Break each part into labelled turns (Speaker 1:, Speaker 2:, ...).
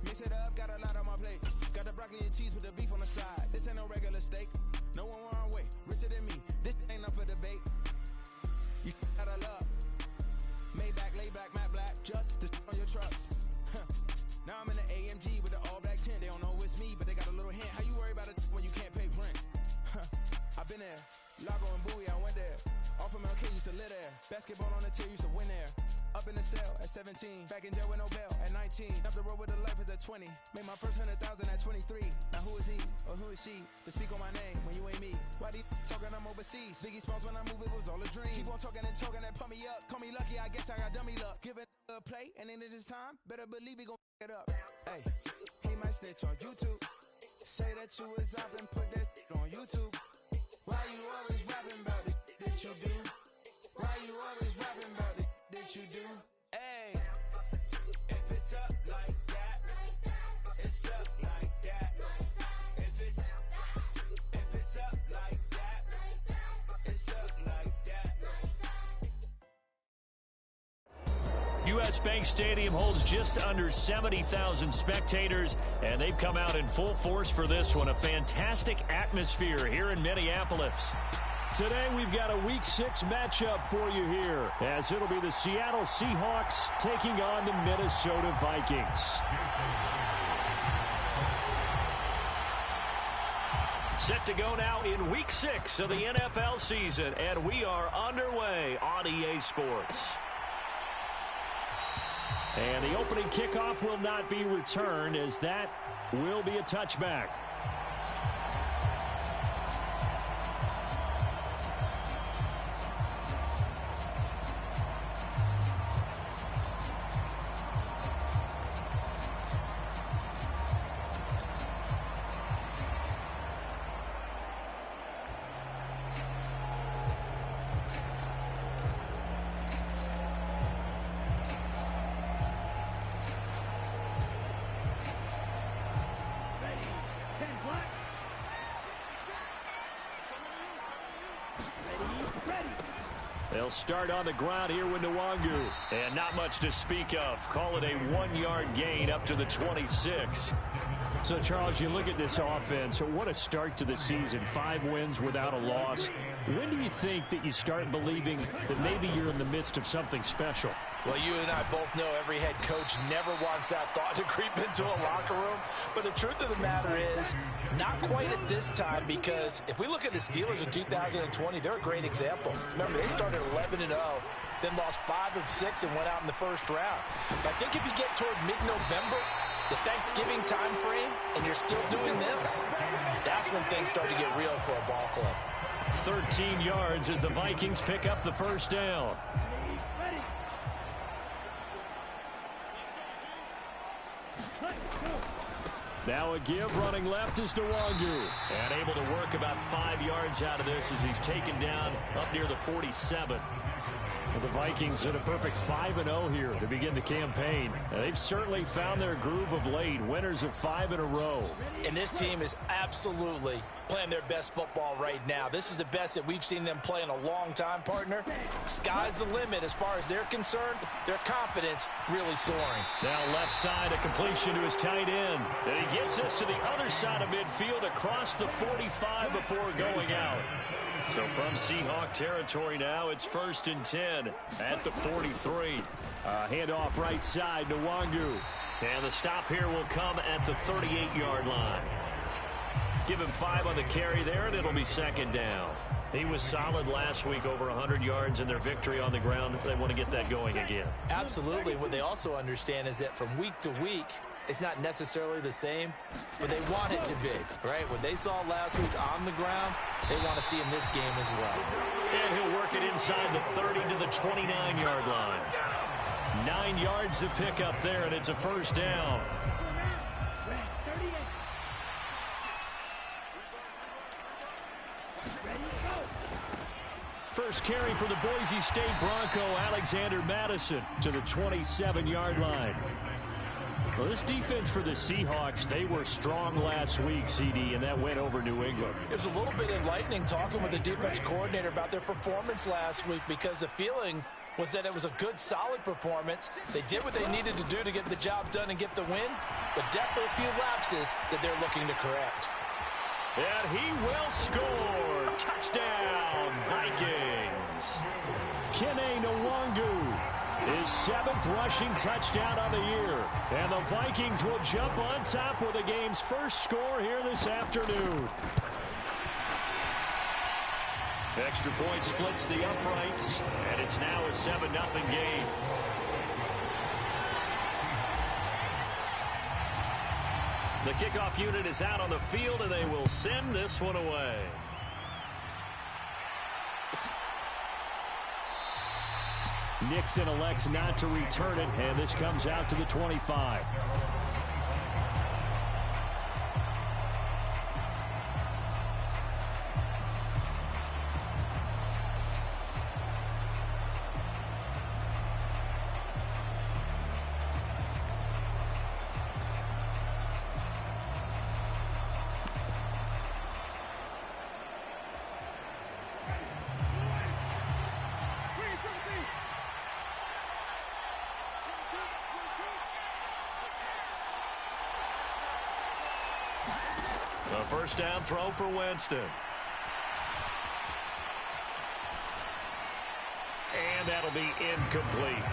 Speaker 1: Mix it up, got a lot on my plate. Got the broccoli and cheese with the beef on the side. This ain't no regular steak. No one wrong way, richer than me. This ain't up for debate. You gotta love. Maybach, lay back, matte black, just to on your truck. Now I'm in the AMG with the all black tint. They don't know it's me, but they got a little hint. How you worry about it when you can't pay rent? I've been there. Lago and Bowie, I went there. Off of MLK, used to live there. Basketball on the tier, used to win there. Up in the cell at 17. Back in jail with no bail at 19. Up the road with the life is at 20. Made my first 100,000 at 23. Now who is he or who is she to speak on my name when you ain't me? Why they talking I'm overseas? Biggie Smalls when I move, it was all a dream. Keep on talking and talking and pump me up. Call me lucky, I guess I got dummy luck. Give it a play and then it's time. Better believe he gon' it up. Hey, he might snitch on YouTube. Say that you was up and put that on YouTube. Why you always rapping about the that you do? Why you always rapping about the that you do? Hey, if it's up like that, it's up like that. If it's up like that, it's up like that.
Speaker 2: U.S. Bank Stadium holds just under 70,000 spectators, and they've come out in full force for this one. A fantastic atmosphere here in Minneapolis. Today we've got a Week 6 matchup for you here, as it'll be the Seattle Seahawks taking on the Minnesota Vikings. Set to go now in Week 6 of the NFL season, and we are underway on EA Sports. And the opening kickoff will not be returned, as that will be a touchback. They'll start on the ground here with Nwangu. And not much to speak of. Call it a 1-yard gain up to the 26. So, Charles, you look at this offense. What a start to the season. 5 wins without a loss. When do you think that you start believing that maybe you're in the midst of something special?
Speaker 3: Well, you and I both know every head coach never wants that thought to creep into a locker room. But the truth of the matter is, not quite at this time, because if we look at the Steelers in 2020, they're a great example. Remember, they started 11-0, then lost 5 of 6 and went out in the first round. But I think if you get toward mid-November, the Thanksgiving time frame, and you're still doing this, that's when things start to get real for a ball club.
Speaker 2: 13 yards as the Vikings pick up the first down. Now a give, running left is Nwangu. And able to work about 5 yards out of this as he's taken down up near the 47. Well, the Vikings in a perfect 5-0 here to begin the campaign. They've certainly found their groove of late, winners of 5 in a row.
Speaker 3: And this team is absolutely playing their best football right now. This is the best that we've seen them play in a long time, partner. Sky's the limit as far as they're concerned. Their confidence really soaring.
Speaker 2: Now left side, a completion to his tight end. And he gets us to the other side of midfield across the 45 before going out. So from Seahawk territory now, it's 1st and 10 at the 43. Handoff right side to Nwangu. And the stop here will come at the 38-yard line. Give him 5 on the carry there, and it'll be 2nd down. He was solid last week, over 100 yards in their victory on the ground. They want to get that going again.
Speaker 3: Absolutely. What they also understand is that from week to week, it's not necessarily the same, but they want it to be, right? What they saw last week on the ground, they want to see in this game as well.
Speaker 2: And he'll work it inside the 30 to the 29-yard line. 9 yards to pick up there, and it's a 1st down. First carry for the Boise State Bronco, Alexander Madison, to the 27-yard line. Well, this defense for the Seahawks, they were strong last week, CD, and that went over New England.
Speaker 3: It was a little bit enlightening talking with the defense coordinator about their performance last week, because the feeling was that it was a good, solid performance. They did what they needed to do to get the job done and get the win, but definitely a few lapses that they're looking to correct.
Speaker 2: And he will score. Touchdown, Vikings. Kene Nwangu, his 7th rushing touchdown of the year. And the Vikings will jump on top with the game's first score here this afternoon. Extra point splits the uprights, and it's now a 7-0 game. The kickoff unit is out on the field, and they will send this one away. Nixon elects not to return it, and this comes out to the 25. A first down throw for Winston. And that'll be incomplete.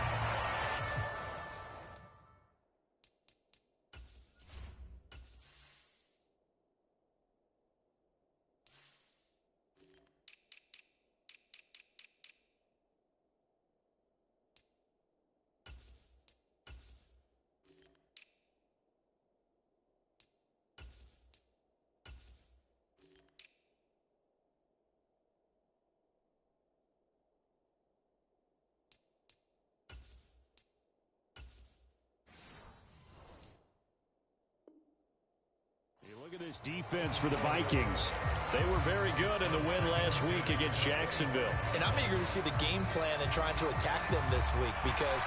Speaker 2: Look at this defense for the Vikings. They were very good in the win last week against Jacksonville.
Speaker 3: And I'm eager to see the game plan and trying to attack them this week, because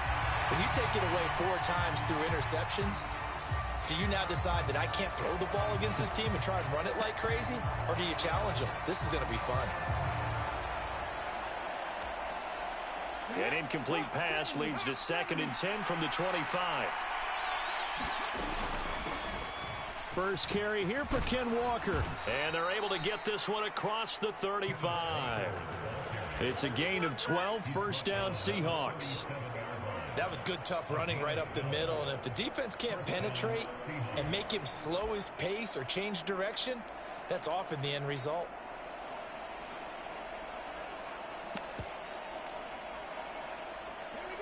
Speaker 3: when you take it away 4 times through interceptions, do you now decide that I can't throw the ball against this team and try and run it like crazy? Or do you challenge them? This is going to be fun.
Speaker 2: An incomplete pass leads to 2nd and 10 from the 25. First carry here for Ken Walker. And they're able to get this one across the 35. It's a gain of 12, first down Seahawks.
Speaker 3: That was good, tough running right up the middle. And if the defense can't penetrate and make him slow his pace or change direction, that's often the end result.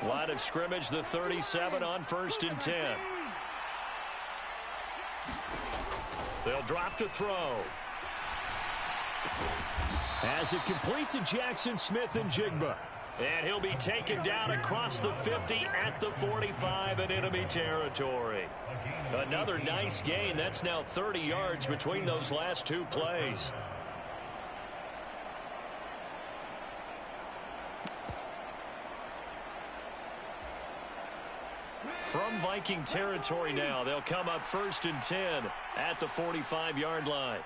Speaker 2: Line of scrimmage, the 37 on 1st and 10. They'll drop to throw. As it complete to Jackson Smith and Jigba. And he'll be taken down across the 50 at the 45 in enemy territory. Another nice gain. That's now 30 yards between those last 2 plays. From Viking territory now, they'll come up 1st and 10 at the 45-yard line.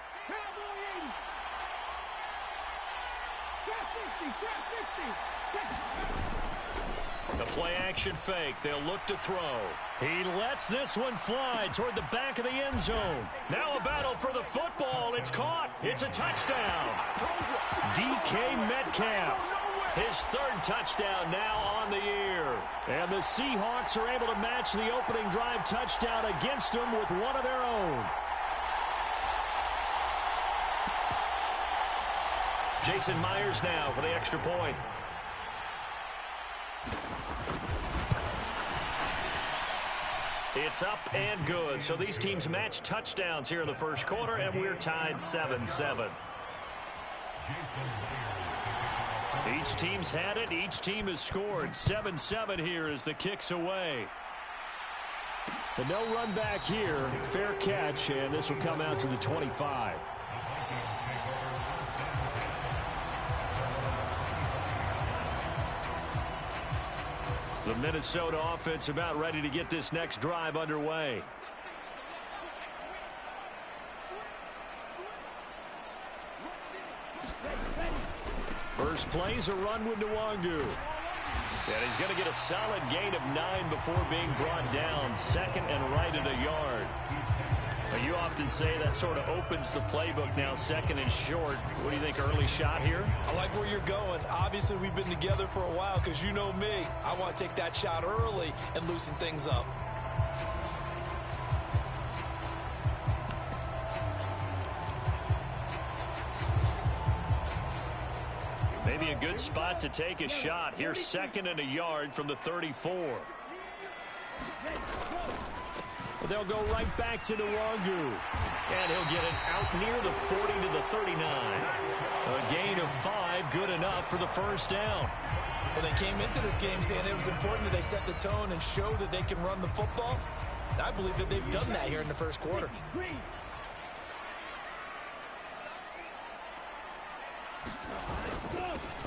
Speaker 2: The play-action fake. They'll look to throw. He lets this one fly toward the back of the end zone. Now a battle for the football. It's caught. It's a touchdown. DK Metcalf. His 3rd touchdown now on the year. And the Seahawks are able to match the opening drive touchdown against them with one of their own. Jason Myers now for the extra point. It's up and good. So these teams match touchdowns here in the first quarter, and we're tied 7-7. Each team's had it. Each team has scored. 7-7 here as the kick's away. But no run back here. Fair catch, and this will come out to the 25. The Minnesota offense about ready to get this next drive underway. First play's a run with Nwangu. And he's going to get a solid gain of 9 before being brought down. 2nd and right at a yard. Well, you often say that sort of opens the playbook now, 2nd and short. What do you think, early shot here?
Speaker 3: I like where you're going. Obviously, we've been together for a while because you know me. I want to take that shot early and loosen things up.
Speaker 2: Maybe a good spot to take a shot. Here's 2nd and a yard from the 34. They'll go right back to Nwangu. And he'll get it out near the 40 to the 39. A gain of 5, good enough for the first down.
Speaker 3: Well, they came into this game saying it was important that they set the tone and show that they can run the football. And I believe that they've done that here in the first quarter.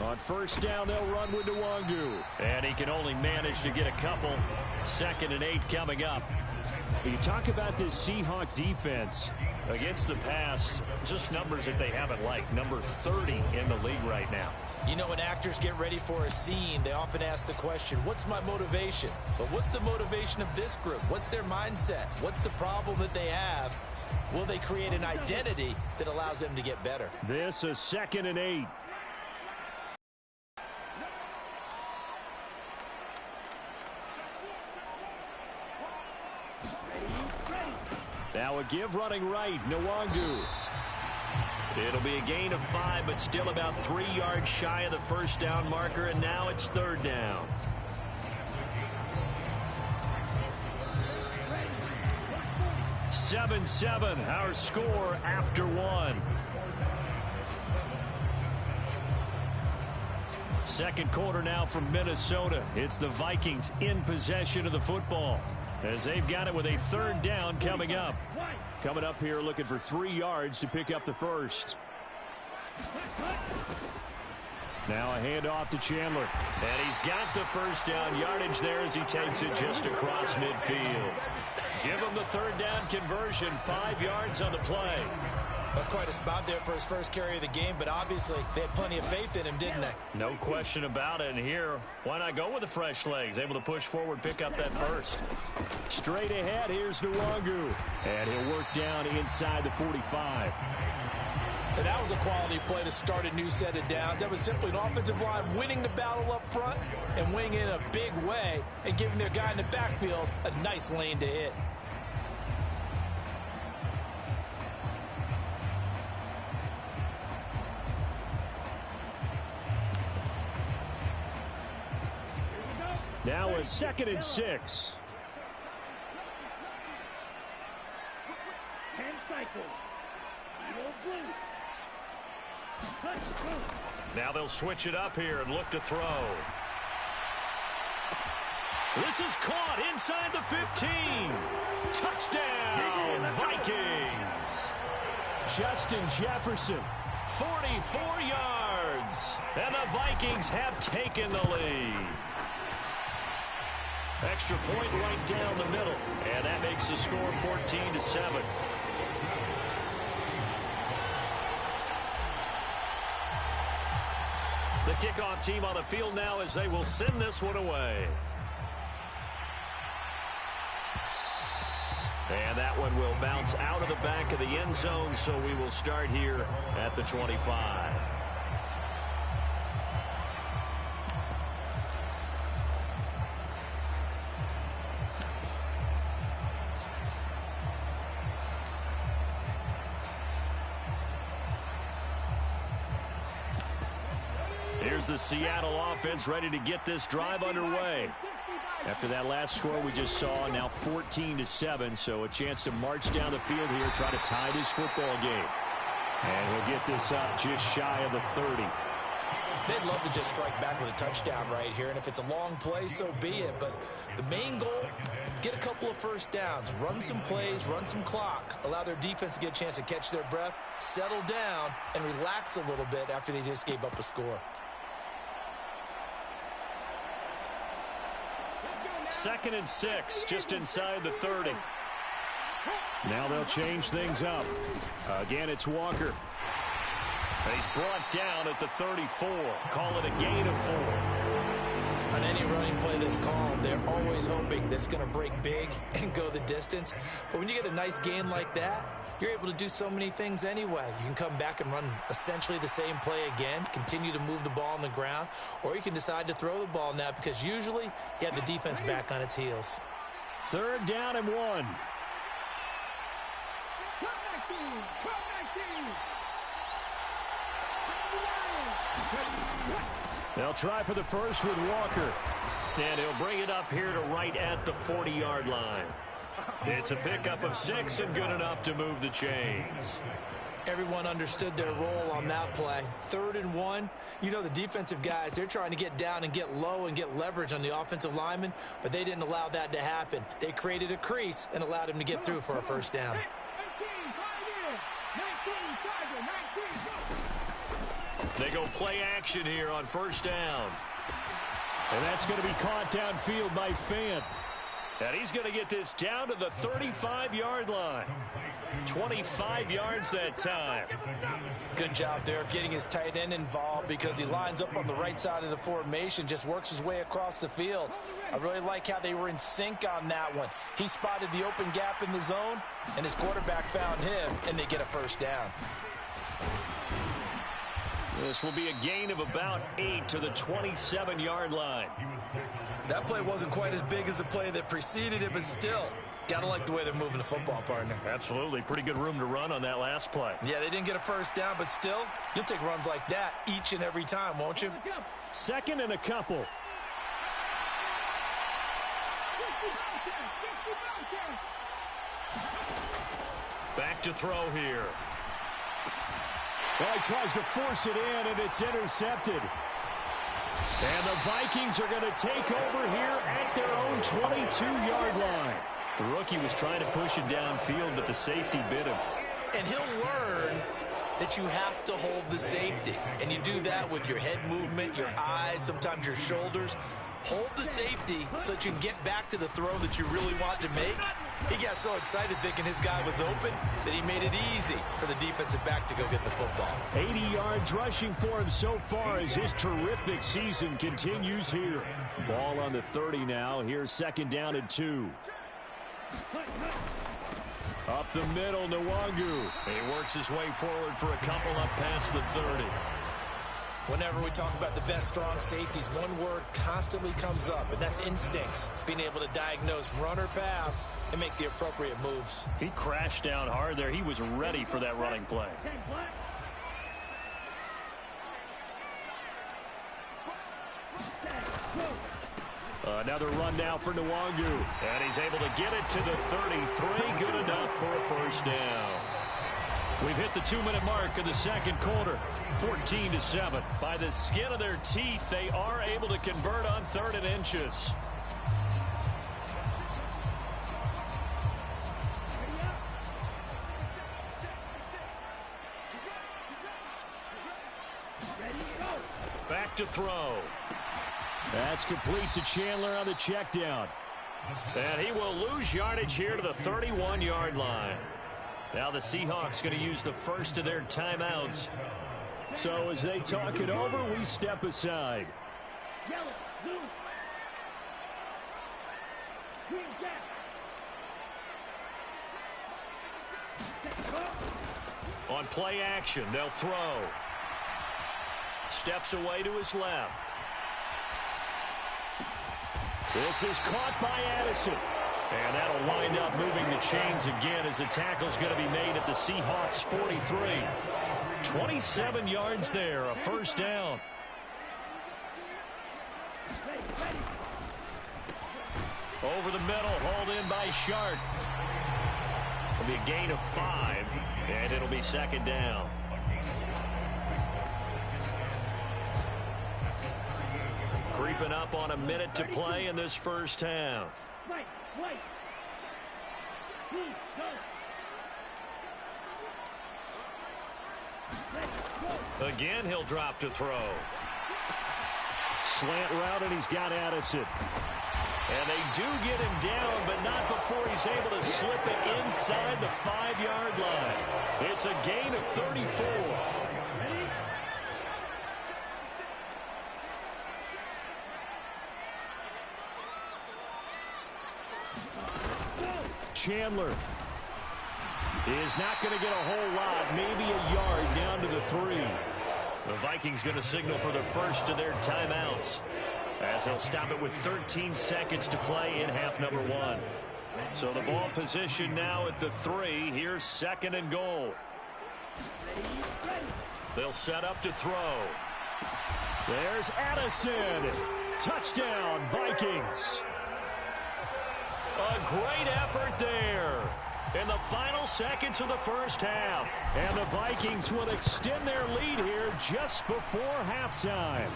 Speaker 2: On first down, they'll run with Nwangu. And he can only manage to get a couple. 2nd and 8 coming up. You talk about this Seahawk defense. Against the pass, just numbers that they haven't liked. Number 30 in the league right now.
Speaker 3: You know, when actors get ready for a scene, they often ask the question, what's my motivation? But what's the motivation of this group? What's their mindset? What's the problem that they have? Will they create an identity that allows them to get better?
Speaker 2: This is 2nd and 8. Now a give running right, Nwangu. It'll be a gain of 5, but still about 3 yards shy of the first down marker, and now it's 3rd down. Seven, our score after 1. Second quarter now from Minnesota. It's the Vikings in possession of the football, as they've got it with a 3rd down coming up. Coming up here looking for 3 yards to pick up the first. Now a handoff to Chandler. And he's got the first down yardage there as he takes it just across midfield. Give him the 3rd down conversion, 5 yards on the play.
Speaker 3: That's quite a spot there for his first carry of the game, but obviously they had plenty of faith in him, didn't they?
Speaker 2: No question about it. And here, why not go with the fresh legs? Able to push forward, pick up that first. Straight ahead, here's Nwangu. And he'll work down inside the 45.
Speaker 3: And that was a quality play to start a new set of downs. That was simply an offensive line winning the battle up front and winning in a big way and giving their guy in the backfield a nice lane to hit.
Speaker 2: Now a 2nd and 6. Now they'll switch it up here and look to throw. This is caught inside the 15. Touchdown, Vikings. Justin Jefferson, 44 yards. And the Vikings have taken the lead. Extra point right down the middle. And that makes the score 14-7. The kickoff team on the field now as they will send this one away. And that one will bounce out of the back of the end zone, so we will start here at the 25. Here's the Seattle offense ready to get this drive underway. After that last score we just saw, now 14-7, so a chance to march down the field here, try to tie this football game. And he'll get this up just shy of the 30.
Speaker 3: They'd love to just strike back with a touchdown right here, and if it's a long play, so be it. But the main goal, get a couple of first downs, run some plays, run some clock, allow their defense to get a chance to catch their breath, settle down, and relax a little bit after they just gave up a score.
Speaker 2: 2nd and 6, just inside the 30. Now they'll change things up. Again, it's Walker. He's brought down at the 34. Call it a gain of 4.
Speaker 3: on any running play that's called, they're always hoping that it's going to break big and go the distance. But when you get a nice gain like that, you're able to do so many things anyway. You can come back and run essentially the same play again, continue to move the ball on the ground, or you can decide to throw the ball now because usually you have the defense back on its heels.
Speaker 2: 3rd down and 1. They'll try for the first with Walker. And he'll bring it up here to right at the 40-yard line. It's a pickup of 6 and good enough to move the chains.
Speaker 3: Everyone understood their role on that play. 3rd and 1. You know the defensive guys, they're trying to get down and get low and get leverage on the offensive lineman, but they didn't allow that to happen. They created a crease and allowed him to get through for a first down.
Speaker 2: They go play action here on 1st down. And that's going to be caught downfield by Fant. And he's going to get this down to the 35-yard line. 25 yards that time.
Speaker 3: Good job there of getting his tight end involved because he lines up on the right side of the formation, just works his way across the field. I really like how they were in sync on that one. He spotted the open gap in the zone, and his quarterback found him, and they get a first down.
Speaker 2: This will be a gain of about 8 to the 27-yard line.
Speaker 3: That play wasn't quite as big as the play that preceded it, but still, gotta like the way they're moving the football, partner.
Speaker 2: Absolutely. Pretty good room to run on that last play.
Speaker 3: Yeah, they didn't get a first down, but still, you'll take runs like that each and every time, won't you?
Speaker 2: 2nd and a couple. Back to throw here. Well, he tries to force it in, and it's intercepted. And the Vikings are going to take over here at their own 22-yard line. The rookie was trying to push it downfield, but the safety bit him.
Speaker 3: And he'll learn that you have to hold the safety. And you do that with your head movement, your eyes, sometimes your shoulders. Hold the safety so that you can get back to the throw that you really want to make. He got so excited thinking his guy was open that he made it easy for the defensive back to go get the football.
Speaker 2: 80 yards rushing for him so far as his terrific season continues here. Ball on the 30 now. Here's 2nd down and 2. Up the middle, Nwangu. He works his way forward for a couple up past the 30.
Speaker 3: Whenever we talk about the best strong safeties, one word constantly comes up, and that's instincts. Being able to diagnose run or pass and make the appropriate moves.
Speaker 2: He crashed down hard there. He was ready for that running play. Another run now for Nwangu. And he's able to get it to the 33. Good enough for a first down. We've hit the 2-minute mark of the 2nd quarter. 14-7. By the skin of their teeth, they are able to convert on 3rd and inches. Back to throw. That's complete to Chandler on the check down. And he will lose yardage here to the 31-yard line. Now the Seahawks going to use the first of their timeouts. So as they talk it over, we step aside. On play action, they'll throw. Steps away to his left. This is caught by Addison. And that'll wind up moving the chains again as the tackle's going to be made at the Seahawks 43. 27 yards there, a first down. Over the middle, hauled in by Shark. It'll be a gain of 5, and it'll be 2nd down. Creeping up on a minute to play in this first half. Again, he'll drop to throw. Slant route, and he's got Addison. And they do get him down, but not before he's able to slip it inside the 5-yard line. It's a gain of 34. Chandler. Is not going to get a whole lot, maybe a yard down to the 3. The Vikings going to signal for the first of their timeouts, as they'll stop it with 13 seconds to play in half number 1. So the ball position now at the 3. Here's 2nd and goal. They'll set up to throw. There's Addison. Touchdown, Vikings. A great effort there in the final seconds of the first half. And the Vikings will extend their lead here just before halftime.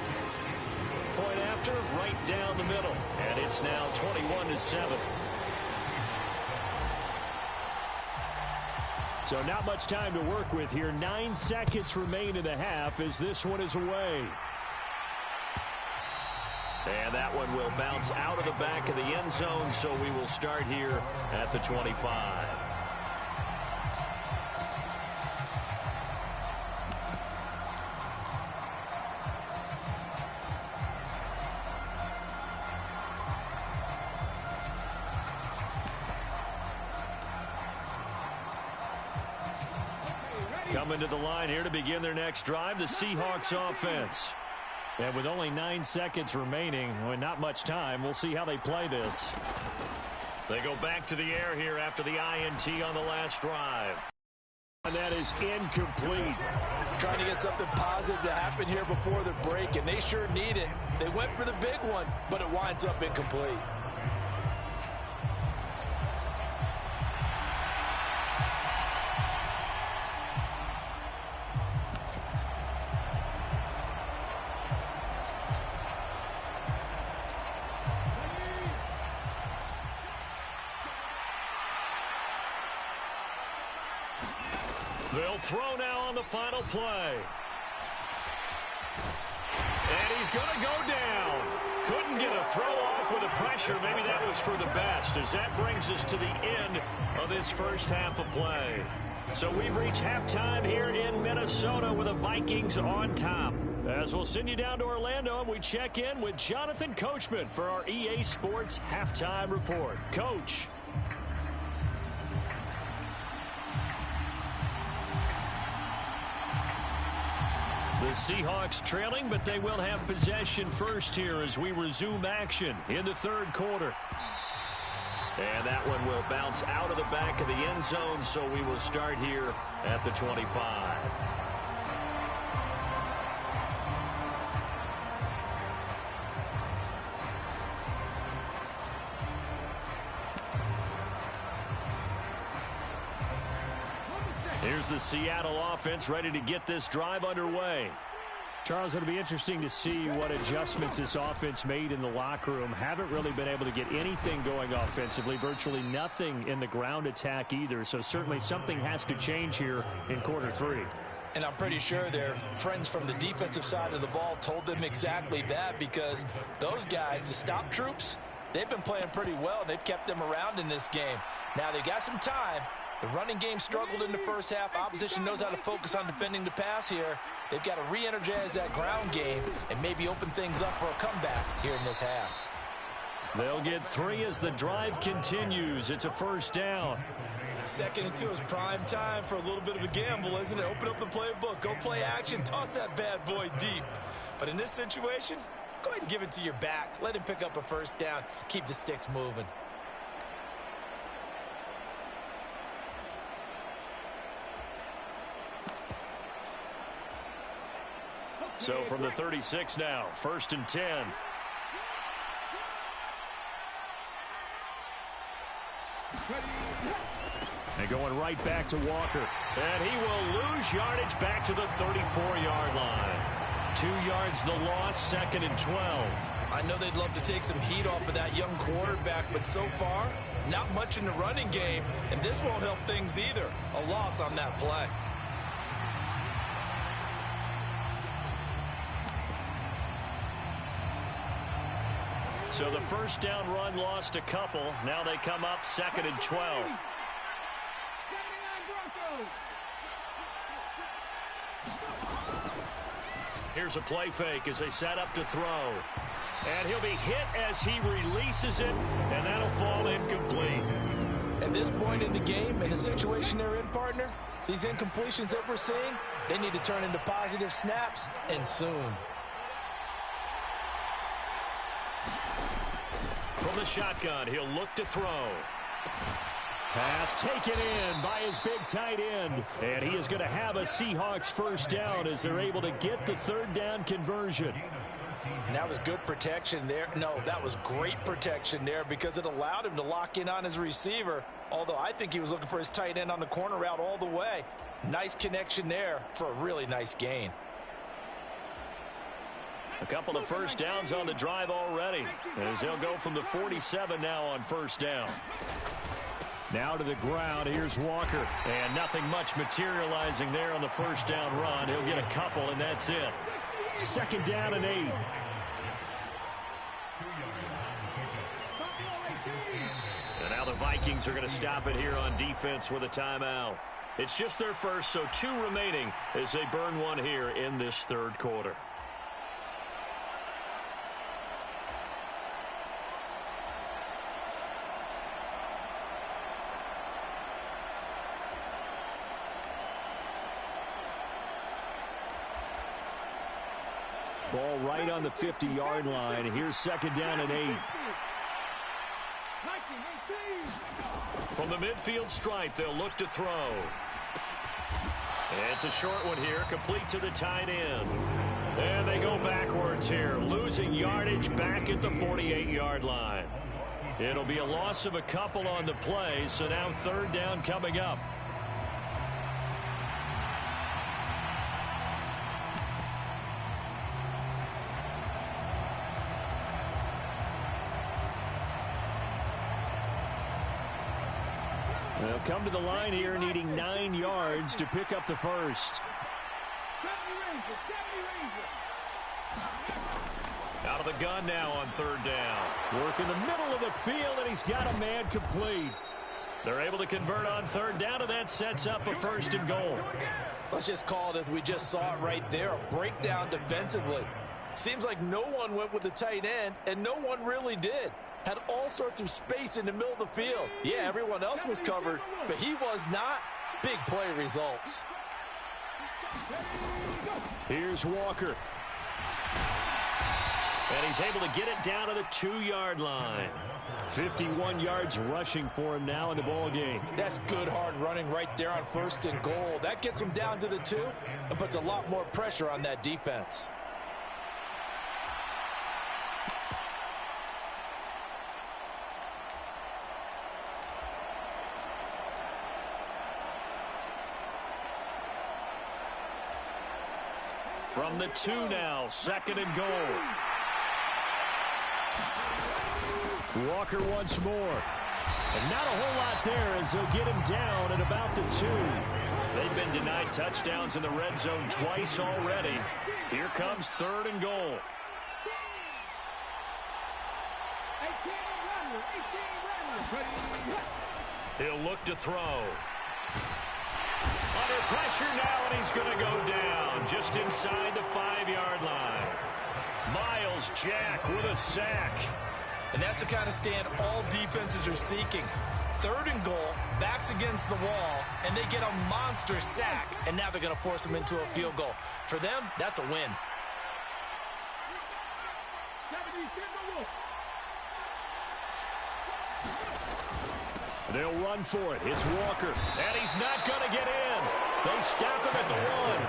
Speaker 2: Point after, right down the middle. And it's now 21-7. So not much time to work with here. 9 seconds remain in the half as this one is away. And that one will bounce out of the back of the end zone, so we will start here at the 25. Coming to the line here to begin their next drive, the Seahawks offense. And with only 9 seconds remaining, well, not much time, we'll see how they play this. They go back to the air here after the INT on the last drive. And that is incomplete.
Speaker 3: Trying to get something positive to happen here before the break, and they sure need it. They went for the big one, but it winds up incomplete.
Speaker 2: They'll throw now on the final play. And he's going to go down. Couldn't get a throw off with the pressure. Maybe that was for the best, as that brings us to the end of this first half of play. So we've reached halftime here in Minnesota with the Vikings on top. As we'll send you down to Orlando, and we check in with Jonathan Coachman for our EA Sports Halftime Report. Coach. The Seahawks trailing, but they will have possession first here as we resume action in the third quarter. And that one will bounce out of the back of the end zone, so we will start here at the 25. Here's the Seattle offense ready to get this drive underway. Charles, it'll be interesting to see what adjustments this offense made in the locker room. Haven't really been able to get anything going offensively, virtually nothing in the ground attack either. So certainly something has to change here in quarter 3.
Speaker 3: And I'm pretty sure their friends from the defensive side of the ball told them exactly that, because those guys, the stop troops, they've been playing pretty well, and they've kept them around in this game. Now they got some time. The running game struggled in the first half. Opposition knows how to focus on defending the pass here. They've got to re-energize that ground game and maybe open things up for a comeback here in this half.
Speaker 2: They'll get 3 as the drive continues. It's a first down.
Speaker 3: 2nd and 2 is prime time for a little bit of a gamble, isn't it? Open up the playbook, go play action, toss that bad boy deep. But in this situation, go ahead and give it to your back. Let him pick up a first down. Keep the sticks moving.
Speaker 2: So from the 36 now, 1st and 10. And going right back to Walker. And he will lose yardage back to the 34-yard line. 2 yards the loss, 2nd and 12.
Speaker 3: I know they'd love to take some heat off of that young quarterback, but so far, not much in the running game, and this won't help things either. A loss on that play.
Speaker 2: So the first down run lost a couple. Now they come up 2nd and 12. Here's a play fake as they set up to throw. And he'll be hit as he releases it, and that'll fall incomplete.
Speaker 3: And this point in the game, in the situation they're in, partner, these incompletions that we're seeing, they need to turn into positive snaps, and soon.
Speaker 2: From the shotgun, he'll look to throw. Pass taken in by his big tight end. And he is going to have a Seahawks first down as they're able to get the third down conversion.
Speaker 3: And that was good protection there. No, that was great protection there because it allowed him to lock in on his receiver. Although I think he was looking for his tight end on the corner route all the way. Nice connection there for a really nice gain.
Speaker 2: A couple of first downs on the drive already, as they'll go from the 47 now on first down. Now to the ground, here's Walker, and nothing much materializing there on the first down run. He'll get a couple, and that's it. Second down and 8. And now the Vikings are going to stop it here on defense with a timeout. It's just their first, so 2 remaining as they burn one here in this third quarter. Ball right on the 50-yard line. Here's second down and 8. From the midfield stripe, they'll look to throw. It's a short one here, complete to the tight end. And they go backwards here, losing yardage back at the 48-yard line. It'll be a loss of a couple on the play, so now third down coming up. They'll come to the line here needing 9 yards to pick up the first. Out of the gun now on third down. Work in the middle of the field, and he's got a man complete. They're able to convert on third down, and that sets up a first and goal.
Speaker 3: Let's just call it as we just saw it right there, a breakdown defensively. Seems like no one went with the tight end, and no one really did. Had all sorts of space in the middle of the field. Yeah, everyone else was covered, but he was not. Big play results.
Speaker 2: Here's Walker. And he's able to get it down to the 2-yard line. 51 yards rushing for him now in the ball game.
Speaker 3: That's good hard running right there on first and goal. That gets him down to the 2 and puts a lot more pressure on that defense.
Speaker 2: From the 2 now, second and goal. Walker once more. And not a whole lot there as they'll get him down at about the 2. They've been denied touchdowns in the red zone twice already. Here comes third and goal. He'll look to throw. Under pressure now, and he's going to go down just inside the 5-yard line. Miles Jack with a sack.
Speaker 3: And that's the kind of stand all defenses are seeking. Third and goal, backs against the wall, and they get a monster sack. And now they're going to force him into a field goal. For them, that's a win.
Speaker 2: They'll run for it. It's Walker. And he's not going to get in. They stop him at the 1.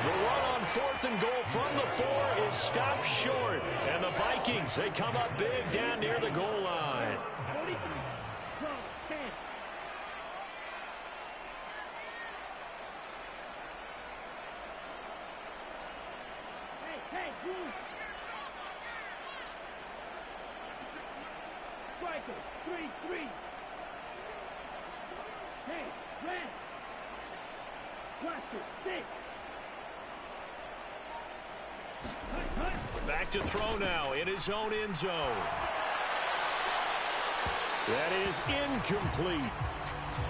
Speaker 2: The run on fourth and goal from the 4 is stopped short. And the Vikings, they come up big down near the goal line.
Speaker 4: Striker, 3-3. Hey, Grant. Cluster, 6.
Speaker 2: Back to throw now in his own end zone. That is incomplete.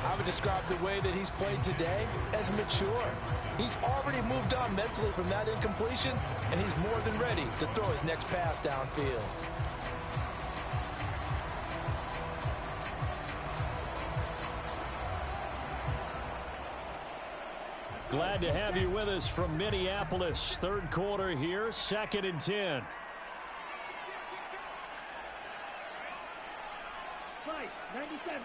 Speaker 3: I would describe the way that he's played today as mature. He's already moved on mentally from that incompletion, and he's more than ready to throw his next pass downfield.
Speaker 2: Glad to have you with us from Minneapolis. Third quarter here, 2nd and 10.
Speaker 4: Fight, 97.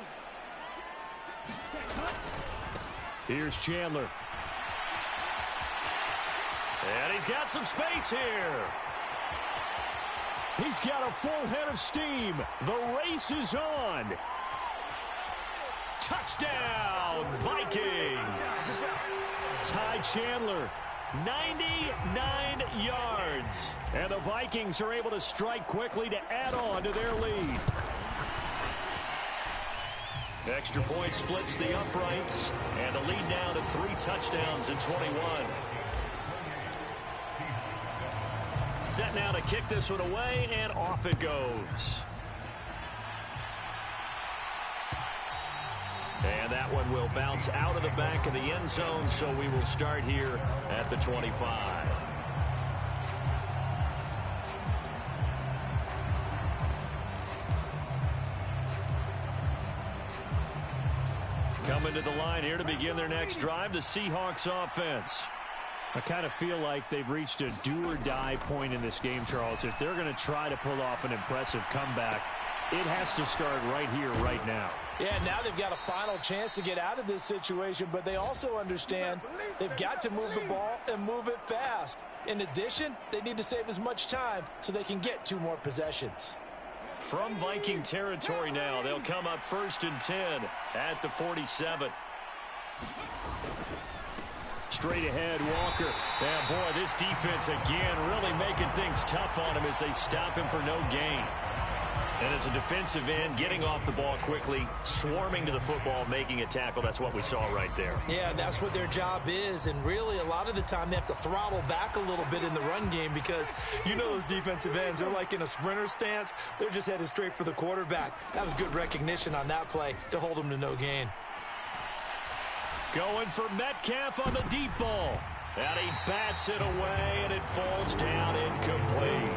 Speaker 2: Here's Chandler. And he's got some space here. He's got a full head of steam. The race is on. Touchdown, Vikings. Ty Chandler, 99 yards. And the Vikings are able to strike quickly to add on to their lead. Extra point splits the uprights, and the lead now to 3 touchdowns in 21. Set now to kick this one away, and off it goes. And that one will bounce out of the back of the end zone, so we will start here at the 25. Coming to the line here to begin their next drive, the Seahawks offense. I kind of feel like they've reached a do-or-die point in this game, Charles. If they're going to try to pull off an impressive comeback, it has to start right here, right now.
Speaker 3: Yeah, now they've got a final chance to get out of this situation, but they also understand they've got to move the ball and move it fast. In addition, they need to save as much time so they can get 2 more possessions.
Speaker 2: From Viking territory now, they'll come up 1st and 10 at the 47. Straight ahead, Walker. And boy, this defense again really making things tough on him as they stop him for no gain. And as a defensive end, getting off the ball quickly, swarming to the football, making a tackle. That's what we saw right there.
Speaker 3: Yeah, that's what their job is. And really, a lot of the time, they have to throttle back a little bit in the run game because you know those defensive ends, they're like in a sprinter stance. They're just headed straight for the quarterback. That was good recognition on that play to hold them to no gain.
Speaker 2: Going for Metcalf on the deep ball. And he bats it away, and it falls down incomplete.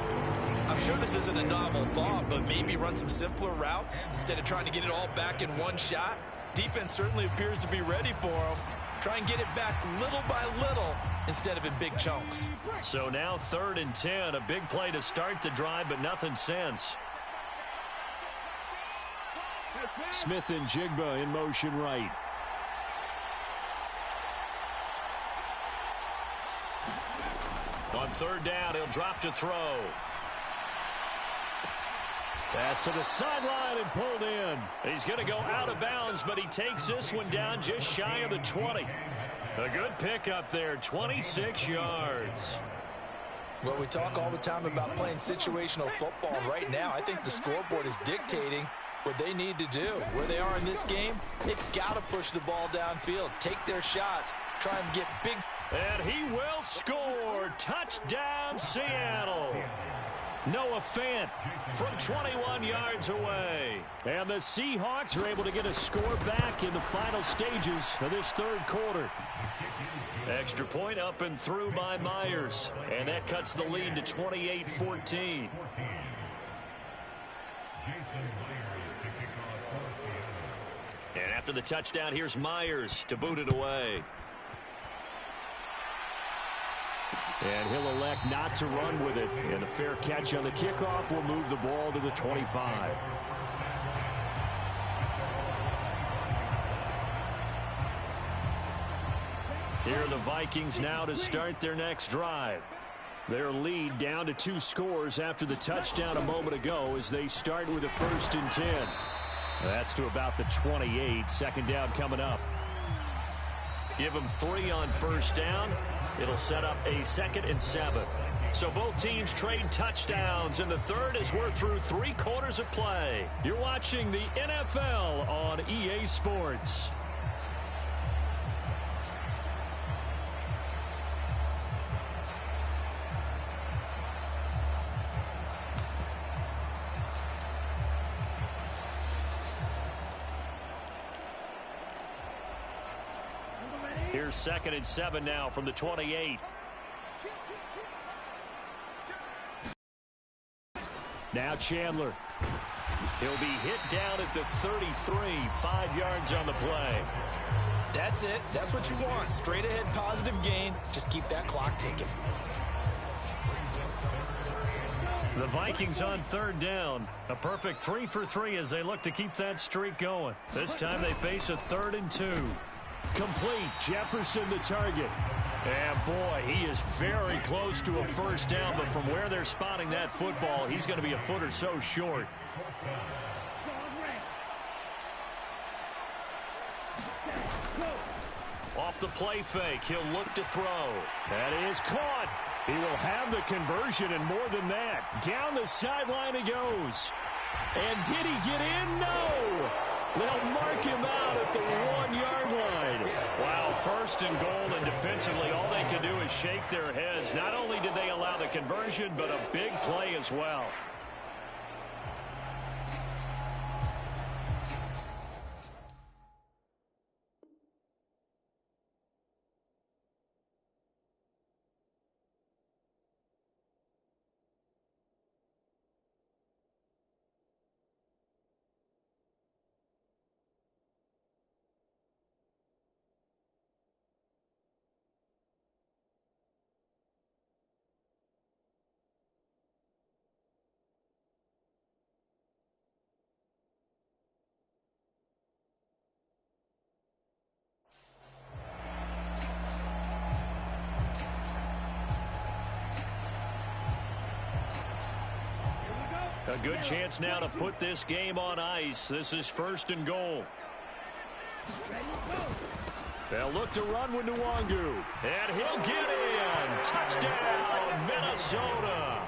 Speaker 3: I'm sure this isn't a novel thought, but maybe run some simpler routes instead of trying to get it all back in one shot. Defense certainly appears to be ready for him. Try and get it back little by little instead of in big chunks.
Speaker 2: So now 3rd and 10, a big play to start the drive, but nothing since. Smith and Jigba in motion right. On 3rd down, he'll drop to throw. Pass to the sideline and pulled in. He's going to go out of bounds, but he takes this one down just shy of the 20. A good pickup there, 26 yards.
Speaker 3: Well, we talk all the time about playing situational football. Right now, I think the scoreboard is dictating what they need to do. Where they are in this game, they've got to push the ball downfield, take their shots, try and get big.
Speaker 2: And he will score. Touchdown, Seattle. Noah Fant from 21 yards away. And the Seahawks are able to get a score back in the final stages of this 3rd quarter. Extra point up and through by Myers. And that cuts the lead to 28-14. And after the touchdown, here's Myers to boot it away. And he'll elect not to run with it. And a fair catch on the kickoff will move the ball to the 25. Here are the Vikings now to start their next drive. Their lead down to 2 scores after the touchdown a moment ago as they start with a 1st and 10. That's to about the 28. 2nd down coming up. Give them 3 on 1st down. It'll set up a 2nd and 7. So both teams trade touchdowns in the 3rd as we're through 3 quarters of play. You're watching the NFL on EA Sports. Here's 2nd and 7 now from the 28. Now Chandler. He'll be hit down at the 33, 5 yards on the play.
Speaker 3: That's it. That's what you want. Straight ahead positive gain. Just keep that clock ticking.
Speaker 2: The Vikings on third down. A perfect 3 for 3 as they look to keep that streak going. This time they face a 3rd and 2. Complete. Jefferson the target. And boy, he is very close to a first down, but from where they're spotting that football, he's going to be a foot or so short. Off the play fake, he'll look to throw. That is caught. He will have the conversion and more than that. Down the sideline he goes. And did he get in? No. They'll mark him out at the 1-yard line. Wow, 1st and goal, and defensively all they can do is shake their heads. Not only did they allow the conversion, but a big play as well. A good chance now to put this game on ice. This is 1st and goal. They'll look to run with Nwangu. And he'll get in. Touchdown, Minnesota.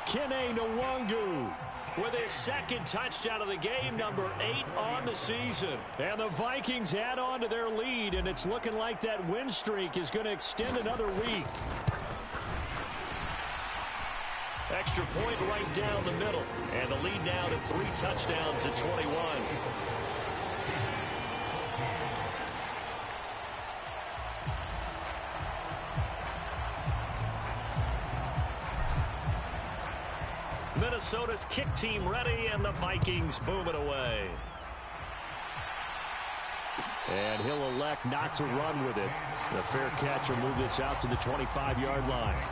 Speaker 2: Kene Nwangu with his 2nd touchdown of the game, number 8 on the season. And the Vikings add on to their lead, and it's looking like that win streak is going to extend another week. Extra point right down the middle. And the lead now to 3 touchdowns at 21. Minnesota's kick team ready, and the Vikings boom it away. And he'll elect not to run with it. The fair catch will move this out to the 25-yard line.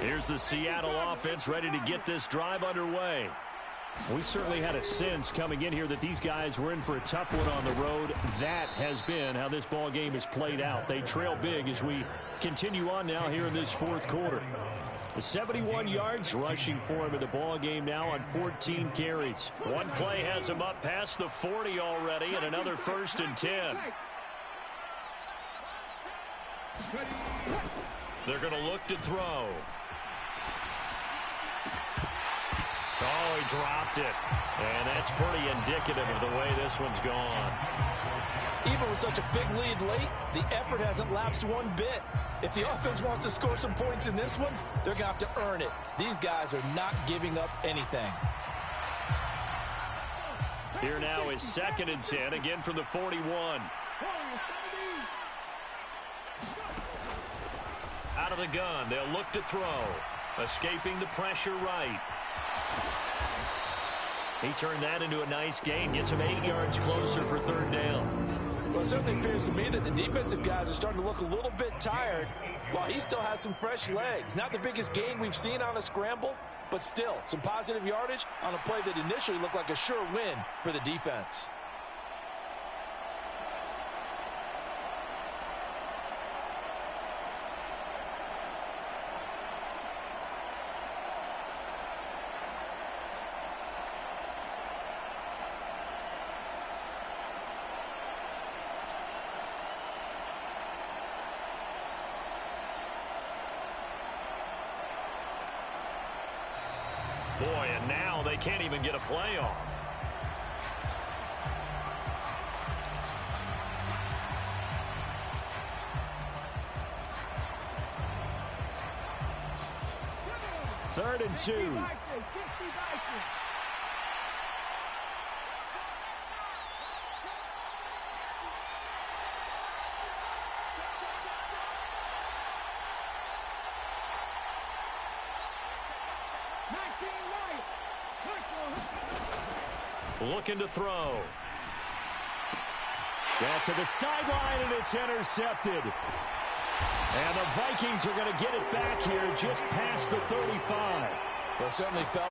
Speaker 2: Here's the Seattle offense ready to get this drive underway. We certainly had a sense coming in here that these guys were in for a tough one on the road. That has been how this ball game has played out. They trail big as we continue on now here in this 4th quarter. The 71 yards rushing for him in the ball game now on 14 carries. One play has him up past the 40 already, and another 1st and 10. They're going to look to throw. Oh, he dropped it. And that's pretty indicative of the way this one's gone.
Speaker 3: Even with such a big lead late, the effort hasn't lapsed one bit. If the offense wants to score some points in this one, they're going to have to earn it. These guys are not giving up anything.
Speaker 2: Here now is 2nd and 10, again from the 41. Out of the gun, they'll look to throw. Escaping the pressure right. He turned that into a nice gain, gets him 8 yards closer for 3rd down.
Speaker 3: Well, it certainly appears to me that the defensive guys are starting to look a little bit tired while he still has some fresh legs. Not the biggest gain we've seen on a scramble, but still some positive yardage on a play that initially looked like a sure win for the defense.
Speaker 2: Boy, and now they can't even get a play off. Third and 2. Looking to throw.
Speaker 5: Yeah, to the sideline, and it's intercepted. And the Vikings are going to get it back here just past the 35.
Speaker 3: Well, certainly felt